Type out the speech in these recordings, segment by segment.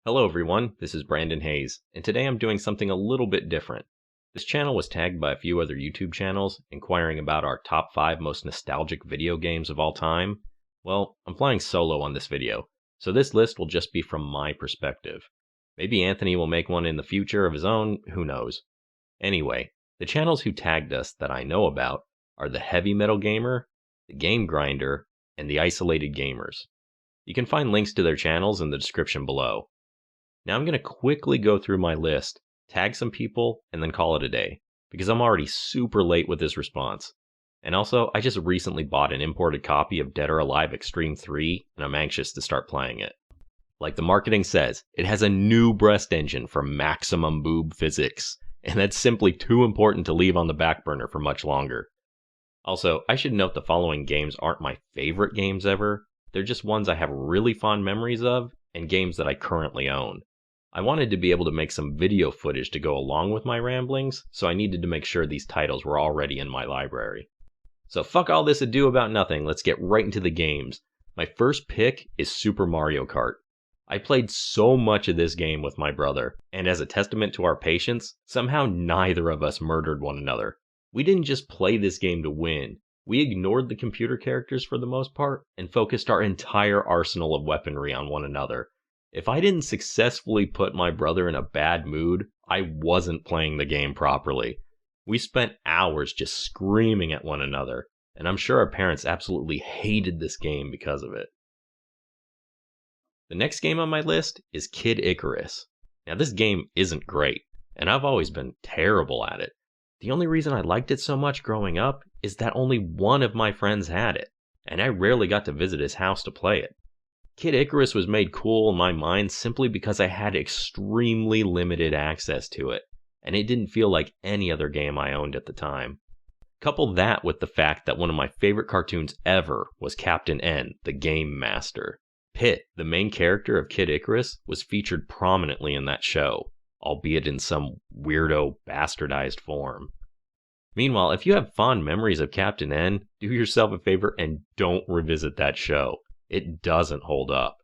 Hello everyone, this is Branden Hayes, and today I'm doing something a little bit different. This channel was tagged by a few other YouTube channels, inquiring about our top 5 most nostalgic video games of all time. Well, I'm flying solo on this video, so this list will just be from my perspective. Maybe Anthony will make one in the future of his own, who knows. Anyway, the channels who tagged us that I know about are the Heavy Metal Gamer, the Game Grinder, and the TheIsolatedGamerz. You can find links to their channels in the description below. Now I'm going to quickly go through my list, tag some people, and then call it a day, because I'm already super late with this response. And also, I just recently bought an imported copy of Dead or Alive Extreme 3, and I'm anxious to start playing it. Like the marketing says, it has a new breast engine for maximum boob physics, and that's simply too important to leave on the back burner for much longer. Also, I should note the following games aren't my favorite games ever, they're just ones I have really fond memories of, and games that I currently own. I wanted to be able to make some video footage to go along with my ramblings, so I needed to make sure these titles were already in my library. So fuck all this ado about nothing, let's get right into the games. My first pick is Super Mario Kart. I played so much of this game with my brother, and as a testament to our patience, somehow neither of us murdered one another. We didn't just play this game to win, we ignored the computer characters for the most part, and focused our entire arsenal of weaponry on one another. If I didn't successfully put my brother in a bad mood, I wasn't playing the game properly. We spent hours just screaming at one another, and I'm sure our parents absolutely hated this game because of it. The next game on my list is Kid Icarus. Now this game isn't great, and I've always been terrible at it. The only reason I liked it so much growing up is that only one of my friends had it, and I rarely got to visit his house to play it. Kid Icarus was made cool in my mind simply because I had extremely limited access to it, and it didn't feel like any other game I owned at the time. Couple that with the fact that one of my favorite cartoons ever was Captain N, the Game Master. Pit, the main character of Kid Icarus, was featured prominently in that show, albeit in some weirdo bastardized form. Meanwhile, if you have fond memories of Captain N, do yourself a favor and don't revisit that show. It doesn't hold up.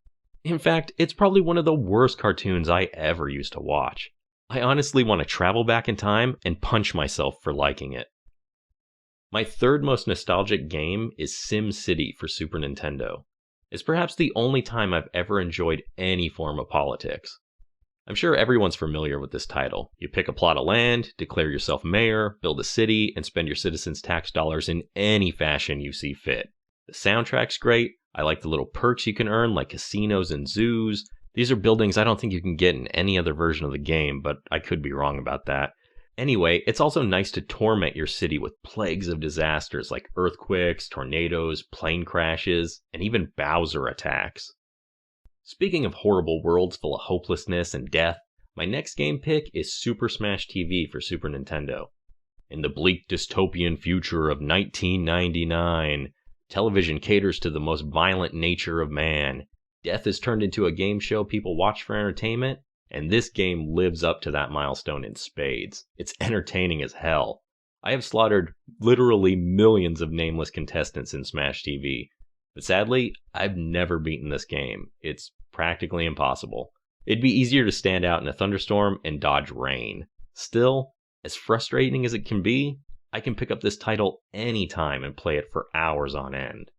In fact, it's probably one of the worst cartoons I ever used to watch. I honestly want to travel back in time and punch myself for liking it. My third most nostalgic game is SimCity for Super Nintendo. It's perhaps the only time I've ever enjoyed any form of politics. I'm sure everyone's familiar with this title. You pick a plot of land, declare yourself mayor, build a city, and spend your citizens' tax dollars in any fashion you see fit. The soundtrack's great. I like the little perks you can earn, like casinos and zoos. These are buildings I don't think you can get in any other version of the game, but I could be wrong about that. Anyway, it's also nice to torment your city with plagues of disasters like earthquakes, tornadoes, plane crashes, and even Bowser attacks. Speaking of horrible worlds full of hopelessness and death, my next game pick is Super Smash TV for Super Nintendo. In the bleak dystopian future of 1999, television caters to the most violent nature of man. Death is turned into a game show people watch for entertainment, and this game lives up to that milestone in spades. It's entertaining as hell. I have slaughtered literally millions of nameless contestants in Smash TV, but sadly, I've never beaten this game. It's practically impossible. It'd be easier to stand out in a thunderstorm and dodge rain. Still, as frustrating as it can be, I can pick up this title anytime and play it for hours on end.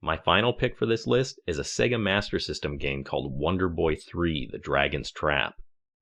My final pick for this list is a Sega Master System game called Wonder Boy 3: The Dragon's Trap.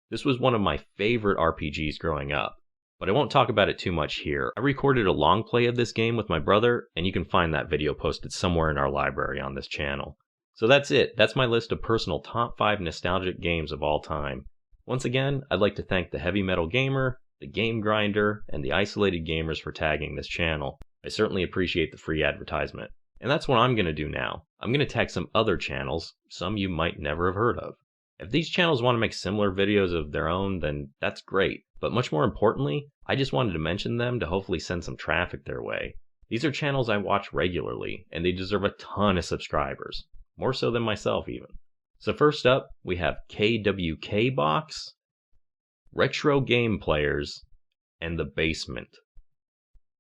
This was one of my favorite RPGs growing up, but I won't talk about it too much here. I recorded a long play of this game with my brother, and you can find that video posted somewhere in our library on this channel. So that's it. That's my list of personal top 5 nostalgic games of all time. Once again, I'd like to thank the Heavy Metal Gamer, the Game Grinder, and the TheIsolatedGamerz for tagging this channel. I certainly appreciate the free advertisement. And that's what I'm going to do now. I'm going to tag some other channels, some you might never have heard of. If these channels want to make similar videos of their own, then that's great. But much more importantly, I just wanted to mention them to hopefully send some traffic their way. These are channels I watch regularly, and they deserve a ton of subscribers. More so than myself even. So first up, we have KWKBox, Retro Game Players, and The Basement.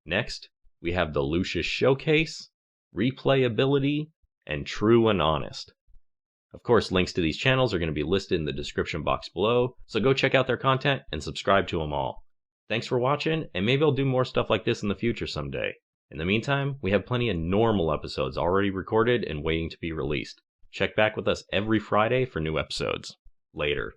Next, we have the Lucious Showcase, Replayability, and True and Honest. Of course, links to these channels are going to be listed in the description box below, so go check out their content and subscribe to them all. Thanks for watching, and maybe I'll do more stuff like this in the future someday. In the meantime, we have plenty of normal episodes already recorded and waiting to be released. Check back with us every Friday for new episodes. Later.